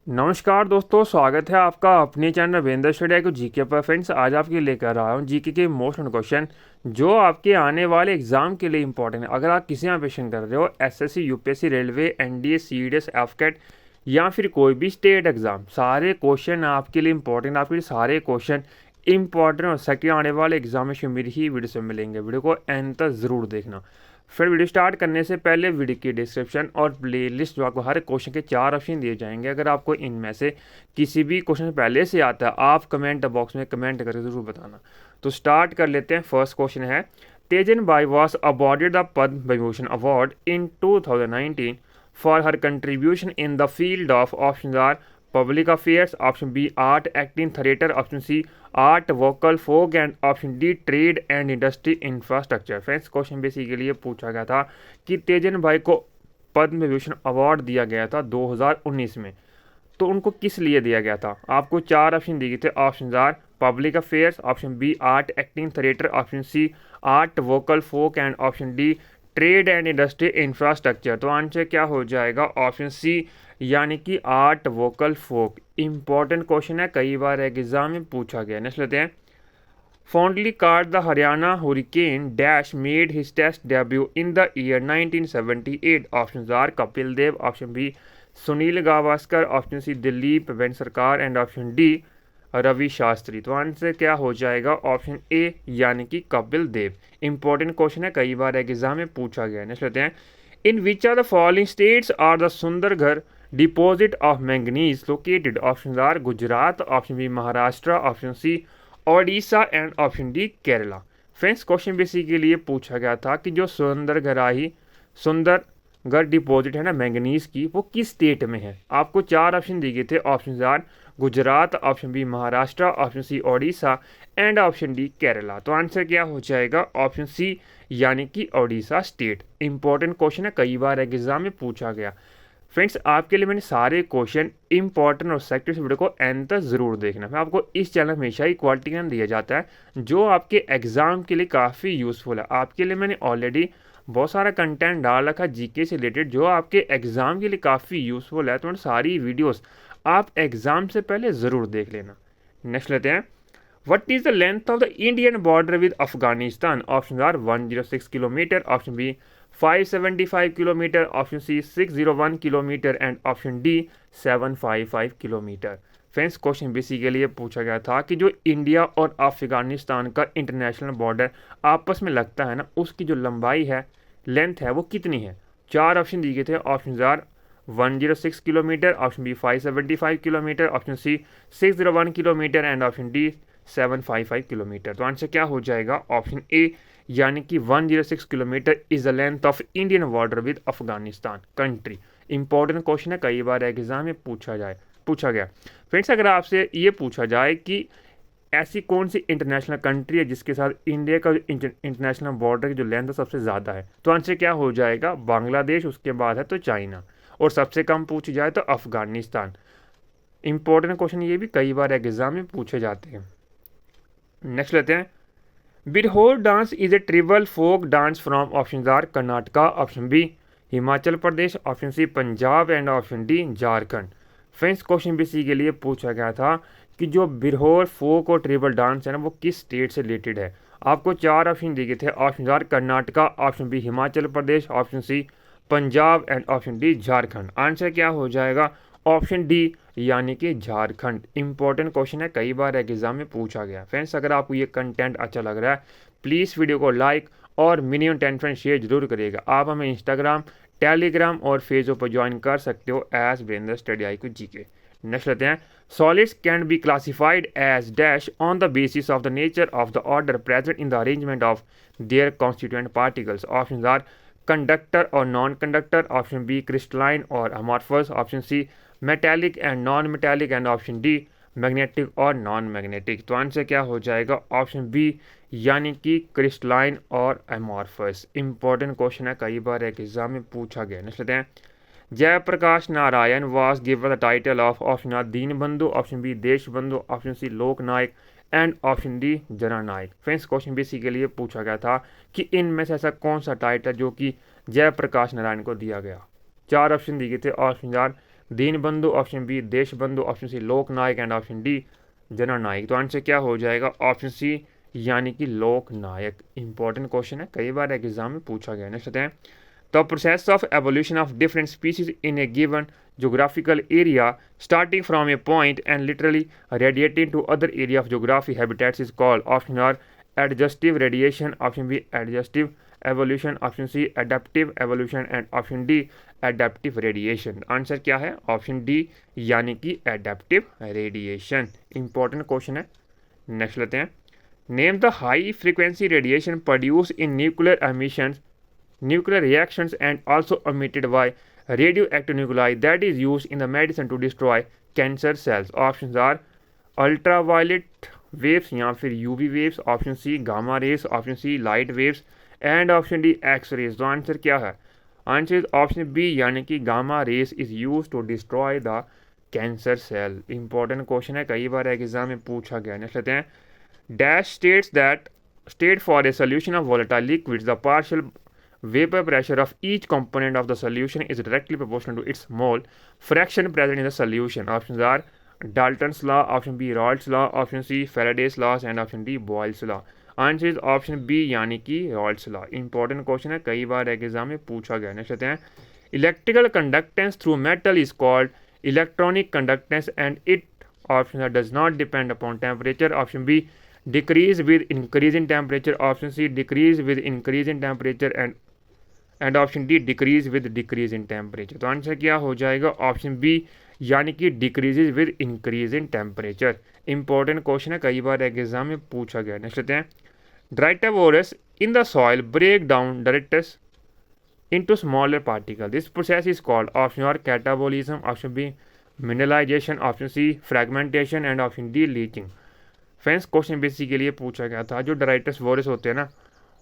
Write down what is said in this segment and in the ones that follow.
नमस्कार दोस्तों, स्वागत है आपका अपने चैनल रविंद्र स्टडी को जीके पर। फ्रेंड्स, आज आपके लेकर आया हूँ जीके के मोस्ट क्वेश्चन जो आपके आने वाले एग्जाम के लिए इंपॉर्टेंट है। अगर आप किसी में प्रिपरेशन कर रहे हो, SSC, UPSC, railway, NDA, CDS, AFCAT या फिर कोई भी स्टेट एग्जाम, सारे क्वेश्चन आपके लिए इंपॉर्टेंट। आपके लिए सारे क्वेश्चन इंपॉर्टेंट और सेकंड आने वाले एग्जामिनेशन मेरी ही वीडियो से मिलेंगे। वीडियो को एंड तक ज़रूर देखना। फिर वीडियो स्टार्ट करने से पहले वीडियो की डिस्क्रिप्शन और प्लेलिस्ट जो आपको हर क्वेश्चन के 4 ऑप्शन दिए जाएंगे। अगर आपको इनमें से किसी भी क्वेश्चन पहले से आता है, आप कमेंट बॉक्स में कमेंट करके ज़रूर बताना। तो स्टार्ट कर लेते हैं। फर्स्ट क्वेश्चन है, Teejan Bai was awarded the Padma Vibhushan award in 2019 for her contribution in the field of option A public affairs, option B art acting theatre, option C art vocal folk and option D trade and industry infrastructure. Friends, question basically पूछा गया था कि तेजन भाई को पद्म Vibhushan award दिया गया था 2019 में, तो उनको किस लिए दिया गया था। आपको 4 ऑप्शन दिए थे। Option A public affairs, option B art acting theatre, option C art vocal folk and option D trade and industry infrastructure. तो आंसर क्या हो जाएगा? ऑप्शन सी, यानी कि art vocal folk. Important question है, कई बार एग्जाम में पूछा गया। नेक्स्ट लेते हैं। Fondly called the Haryana Hurricane Dash made his test debut in the year 1978. Options are Kapil Dev, option B Sunil Gavaskar, option C Dilip Vengsarkar and option D Ravi Shastri. तो answer क्या हो जाएगा? Option A, यानी कि Kapil Dev. Important question है, कई बार exam में पूछा गया है। नेक्स्ट लेते हैं। In which are the following states are the Sundargarh deposit of manganese located? Option A Gujarat, option B Maharashtra, option C Odisha and option D Kerala. Friends, question basically पूछा गया था कि जो सुंदरगढ़ डिपॉजिट है ना मैंगनीज की, वो किस स्टेट में है। आपको 4 ऑप्शन दिए गए थे। Option A Gujarat, option B Maharashtra, option C Odisha and option D Kerala. तो आंसर क्या हो जाएगा? ऑप्शन सी, यानी कि ओडिशा स्टेट। इंपॉर्टेंट क्वेश्चन है, कई बार एग्जाम में पूछा गया। फ्रेंड्स, आपके लिए मैंने सारे क्वेश्चन इंपॉर्टेंट और सेक्टर वीडियो को एंड तक ज़रूर देखना। मैं आपको इस चैनल में हमेशा ही क्वालिटी ज्ञान दिया जाता है जो आपके एग्जाम के लिए काफ़ी यूज़फुल है। आपके लिए मैंने ऑलरेडी बहुत सारा कंटेंट डाल रखा जीके से रिलेटेड जो आपके एग्जाम के लिए काफ़ी यूज़फुल है। तो सारी वीडियोस आप एग्जाम से पहले ज़रूर देख लेना। नेक्स्ट लेते हैं। What is the length of the Indian border with Afghanistan? Options are 106 kilometer, option B 575 kilometer, option C 601 kilometer and option D 755 kilometer। Friends, question basically ये पूछा गया था कि जो इंडिया और अफगानिस्तान का इंटरनेशनल बॉर्डर आपस में लगता है ना, उसकी जो लंबाई है, लेंथ है, वो कितनी है। 4 ऑप्शन दिए गए थे। Option A 106 kilometre, option B 575 kilometre, option C 601 kilometre and option D 755 kilometre. तो आंसर क्या हो जाएगा? ऑप्शन ए, यानी कि 106 kilometre is the length of Indian border with Afghanistan country. Important question है, कई बार एग्जाम में पूछा गया। फ्रेंड्स, अगर आपसे ये पूछा जाए कि ऐसी कौन सी इंटरनेशनल कंट्री है जिसके साथ इंडिया का इंटरनेशनल बॉर्डर की जो लेंथ है सबसे ज़्यादा है, तो आंसर क्या हो जाएगा? बांग्लादेश, उसके बाद है तो चाइना, और सबसे कम पूछी जाए तो अफगानिस्तान। इंपॉर्टेंट क्वेश्चन ये भी कई बार एग्जाम में पूछे जाते हैं। नेक्स्ट लेते हैं। Birhor dance is a tribal folk dance from option A Karnataka, option B Himachal Pradesh, option C Punjab and option D Jharkhand. Friends, question के लिए पूछा गया था कि जो बिरहोर फोक और ट्रिबल डांस है ना, वो किस स्टेट से रिलेटेड है। आपको 4 ऑप्शन दिए गए थे। Option A Karnataka, option B Himachal Pradesh, option C Punjab and option D Jharkhand. Answer क्या हो जाएगा? ऑप्शन डी, यानी कि झारखंड। इंपॉर्टेंट क्वेश्चन है, कई बार एग्जाम में पूछा गया। फ्रेंड्स, अगर आपको ये कंटेंट अच्छा लग रहा है, प्लीज़ वीडियो को लाइक और मिनिमम 10 फ्रेंड शेयर जरूर करिएगा। आप हमें इंस्टाग्राम, टेलीग्राम और फेसबुक पर ज्वाइन कर सकते हो एज वीरेंद्र स्टडी आई को जीके। नेक्स्ट लेते हैं। Solids can be classified as dash on the basis of the nature of the order present in the arrangement of their constituent particles. Option A conductor और non conductor, option B crystalline और amorphous, option C metallic and non metallic and option D magnetic और non magnetic. तो answer क्या हो जाएगा? Option B, यानी कि crystalline और एमॉर्फस। इंपॉर्टेंट क्वेश्चन है, कई बार एग्जाम में पूछा गया। नेक्स्ट लेते हैं। Jayaprakash Narayan was given the title of option A Deen Bandhu, option B Desh Bandhu, option C Lok Nayak and option D Jananayak. Friends, question basically ये पूछा गया था कि इनमें से ऐसा कौन सा टाइटल जो कि जयप्रकाश नारायण को दिया गया। 4 ऑप्शन दिए गए थे। Option A Deenbandhu, option B Deshbandhu, option C Loknayak and option D Jananayak. तो आंसर क्या हो जाएगा? ऑप्शन सी यानी कि लोकनायक। इंपॉर्टेंट क्वेश्चन है, कई बार एग्जाम में पूछा गया। नेक्स्ट होते हैं the process of evolution of different species in A given geographical area starting from a point and literally radiating to other area of geography habitats is called. Option are adjustive radiation, option B adjustive evolution, option C adaptive evolution and option D adaptive radiation। Answer क्या है? Option D यानी कि adaptive radiation। Important question है। Next लेते हैं name the high frequency radiation produce in nuclear emissions nuclear reactions and also emitted by radioactive nuclei that is used in the medicine to destroy cancer cells. Options are ultraviolet waves या फिर UV waves, option C gamma rays, option C light waves and option D x rays. तो answer क्या है? Answer option B यानी कि gamma rays is use to destroy the cancer cell. Important question है, कई बार exam में पूछा गया। नेक्स्ट लेते हैं dash states that state for a solution of volatile liquids the partial vapor pressure of each component of the solution is directly proportional to its mole fraction present in the solution. Options are Dalton's law, option B Raoult's law, option C Faraday's laws and option D Boyle's law. Answer is option B यानी कि रॉल्ट्स law. Important question है, कई बार exam में पूछा गया। Next हैं electrical conductance through metal is called electronic conductance and it option does not depend upon temperature. Option B decrease with increase in temperature, option C decrease with increase in temperature and option D decrease with decrease in temperature। तो answer क्या हो जाएगा? Option B यानी कि decreases with increase in temperature। Important question है, कई बार exam में पूछा गया। नेक्स्ट लेते हैं Drytavores in the soil break down detritus into smaller particles. This process is called option A catabolism, option B mineralization, option C fragmentation and option D leaching। Friends question basically पूछा गया था जो डायरेक्टस vores होते हैं ना,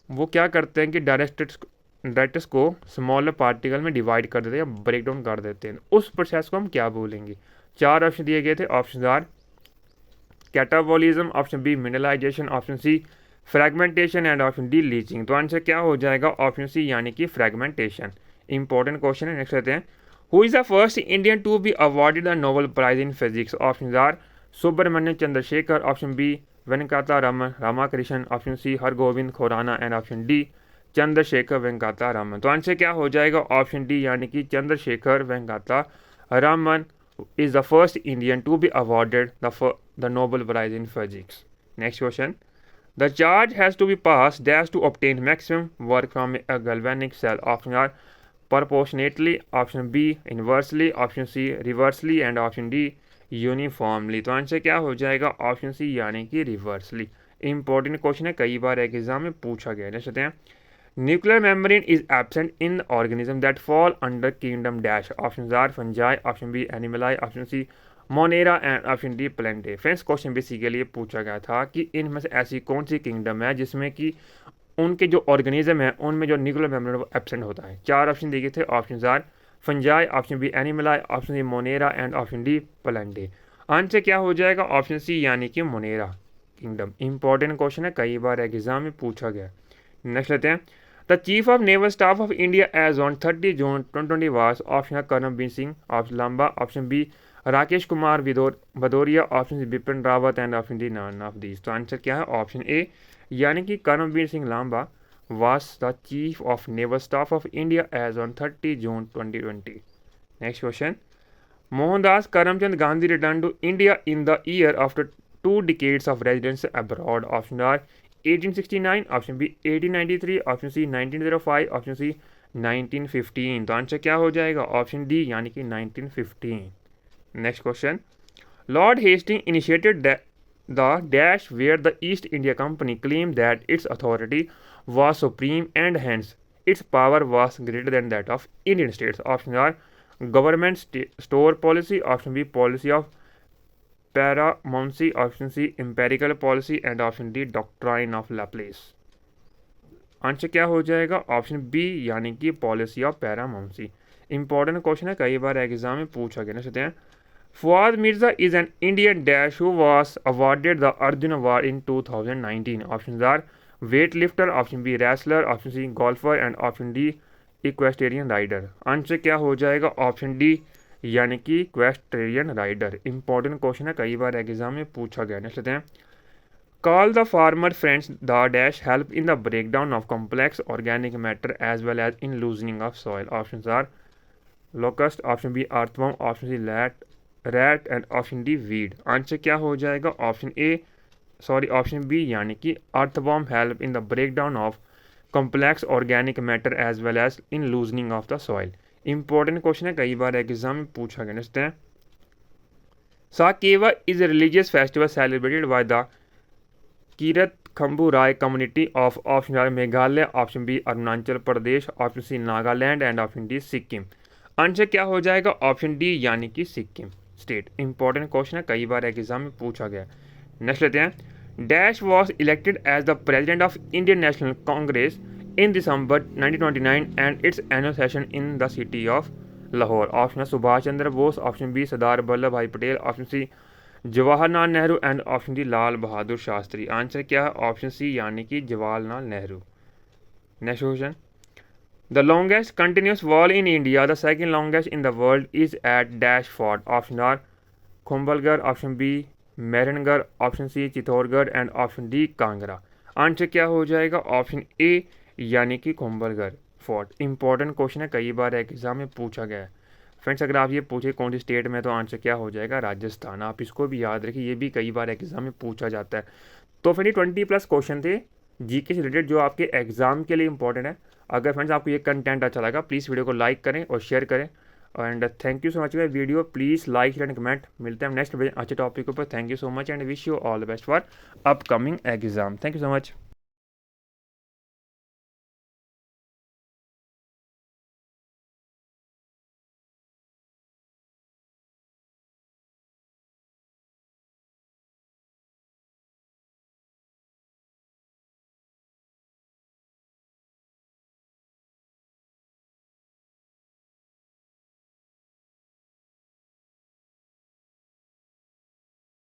वो क्या करते हैं कि डायरेक्टस को स्मॉलर पार्टिकल में डिवाइड कर देते हैं या ब्रेक डाउन कर देते हैं। उस प्रोसेस को हम क्या बोलेंगे? 4 ऑप्शन दिए गए थे। Option A catabolism, option B mineralization, option C fragmentation and option D leaching. तो आंसर क्या हो जाएगा? ऑप्शन सी यानी कि फ्रैगमेंटेशन। इंपॉर्टेंट क्वेश्चन है। नेक्स्ट लेते हैं who is the first Indian to be awarded the Nobel prize in physics. Option A Subramanya Chandrasekhar, option B Venkata Raman Ramakrishnan, option C Hargobind Khorana and option D Chandrasekhar Venkata Raman. तो आंसर क्या हो जाएगा? ऑप्शन डी यानी कि Chandrasekhar Venkata Raman is the first Indian to be awarded the Nobel prize in physics. Next question the charge has to be pass dash to obtain maximum work from a galvanic cell. Option A proportionately, option B inversely, option C reversely and option D uniformly. तो answer क्या हो जाएगा? Option C यानी कि reversely. Important question है, कई बार exam में पूछा गया है। नेक्स्ट हैं nuclear membrane is absent in organism that fall under kingdom dash. Option A fungi, option B animalia, option C monera and option D plantae. Friends question basically पूछा गया था कि इनमें से ऐसी कौन सी किंगडम है जिसमें कि उनके जो ऑर्गेनिज्म है उनमें जो न्यूक्लियर मेम्ब्रेन वो एब्सेंट होता है। 4 ऑप्शन दिए गए थे। Option A fungi, option B animalia, option C monera and option D plantae. Answer क्या हो जाएगा? ऑप्शन सी यानी कि मोनेरा किंगडम। इंपॉर्टेंट क्वेश्चन है, कई बार एग्जाम में पूछा गया। नेक्स्ट लेते हैं the chief of naval staff of India as on 30 June 2020 was. Option Karambir Singh, option Lanba, option B Rakesh Kumar Bhadauria, option C Bipin Rawat and option D none of these. तो आंसर क्या है? ऑप्शन ए यानी कि Karambir Singh Lamba was the chief of naval staff of India as on 30 June 2020. Next question. Mohandas Karamchand Gandhi returned to India in the year after 2 decades of residence abroad. Option are 1869, option B 1893, option C 1905, option C 1915। तो answer क्या हो जाएगा? Option D यानी कि 1915। Next question Lord Hasting initiated the dash where the East India Company claimed that its authority was supreme and hence its power was greater than that of Indian states. Options are government store policy, option B policy of paramountcy, option C empirical policy and option D doctrine of Laplace। Answer क्या हो जाएगा? Option B यानी कि policy of paramountcy. Important question है, कई बार exam में पूछा गया। सकते हैं Fuad Mirza is an Indian dash who was awarded the Arjuna Award in 2019. Options are weightlifter, option B wrestler, option C golfer and option D equestrian rider। Answer क्या हो जाएगा? ऑप्शन डी यानी कि इक्वेस्ट्रियन राइडर। इंपॉर्टेंट क्वेश्चन है, कई बार exam में पूछा गया। नेक्स्ट लेते हैं, call the farmer friends the dash help in the break down of complex organic matter as well as in loosening of soil. Option A locust, option B earthworm, option C rat and option D weed. Answer क्या हो जाएगा? Option B यानी कि earthworm help in the break down of complex organic matter as well as in loosening of the soil. Important question है, कई बार exam में पूछा गया। नेक्स्ट है, Sakewa is a religious festival celebrated by the Kirat Khambu Rai community of. Option A Meghalaya, option B Arunachal Pradesh, option C Nagaland and option D Sikkim. Answer क्या हो जाएगा? Option D यानी कि सिक्किम स्टेट। इंपॉर्टेंट क्वेश्चन है, कई बार एग्जाम में पूछा गया। नेक्स्ट लेते हैं, dash was elected as the president of Indian National Congress in December 1929 and its annual session in the city of Lahore. Option है Subhash Chandra Bose, option B Sardar Vallabh Bhai Patel, option C Jawaharlal Nehru and option D Lal Bahadur Shastri. Answer क्या है? Option C यानी कि Jawaharlal Nehru. Next question, the longest continuous wall in India, the second longest in the world is at dash fort. Option A Kumbhalgarh, option B Mehrangarh, option C Chittorgarh and option D Kangra. Answer क्या हो जाएगा? Option A यानी कि Kumbhalgarh fort. Important question है, कई बार exam में पूछा गया है। फ्रेंड्स, अगर आप ये पूछे कौन सी स्टेट में, तो आंसर क्या हो जाएगा? राजस्थान। आप इसको भी याद रखिए, ये भी कई बार एग्जाम में पूछा जाता है। तो फ्रेंड 20+ क्वेश्चन थे जीके से रिलेटेड जो आपके एग्जाम के लिए इंपॉर्टेंट है। अगर फ्रेंड्स आपको ये कंटेंट अच्छा लगा, प्लीज़ वीडियो को लाइक करें और शेयर करें। And thank you so much. Video please like share and comment. मिलते हैं नेक्स्ट अच्छे टॉपिक पर। Thank you so much and wish you all the best for upcoming exam. Thank you so much.